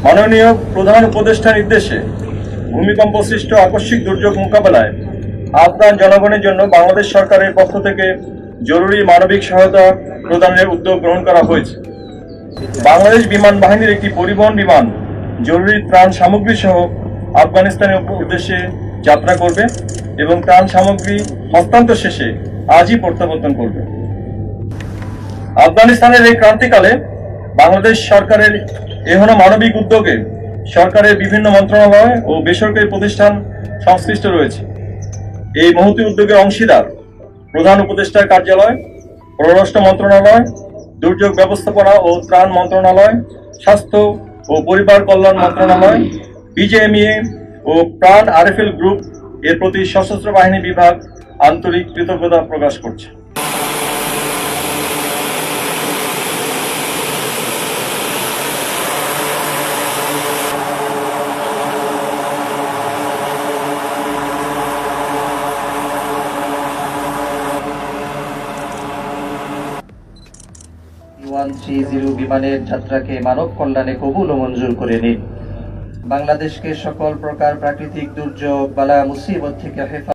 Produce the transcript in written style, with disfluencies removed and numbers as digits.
মাননীয় প্রধান উপদেষ্টার নির্দেশে ভূমিকম্প সৃষ্ট আকস্মিক দুর্যোগ মোকাবেলায় আফগান জনগণের জন্য বাংলাদেশ সরকারের পক্ষ থেকে জরুরি মানবিক সহায়তা প্রদানের উদ্যোগ গ্রহণ করা হয়েছে। বাংলাদেশ বিমান বাহিনীর একটি পরিবহন বিমান জরুরি ত্রাণ সামগ্রী সহ আফগানিস্তানের উদ্দেশ্যে যাত্রা করবে এবং ত্রাণ সামগ্রী হস্তান্তর শেষে আজই প্রত্যাবর্তন করবে। আফগানিস্তানের এই ক্রান্তিকালে বাংলাদেশ সরকারের এহেন মানবিক উদ্যোগে সরকারের বিভিন্ন মন্ত্রণালয় ও বেসরকারি প্রতিষ্ঠান সংশ্লিষ্ট রয়েছে। এই মহতী উদ্যোগের অংশীদার প্রধান উপদেষ্টার কার্যালয়, পররাষ্ট্র মন্ত্রণালয়, দুর্যোগ ব্যবস্থাপনা ও ত্রাণ মন্ত্রণালয়, স্বাস্থ্য ও পরিবার কল্যাণ মন্ত্রণালয়, বিজেএমইএ ও প্রাণ আরএফএল গ্রুপ এর প্রতি সশস্ত্র বাহিনী বিভাগ আন্তরিক কৃতজ্ঞতা প্রকাশ করছে। বিমানের যাত্রাকে মানব কল্যাণে কবুল ও মঞ্জুর করে নিন। বাংলাদেশকে সকল প্রকার প্রাকৃতিক দুর্যোগ, বালা মুসিবত থেকে হেফাজত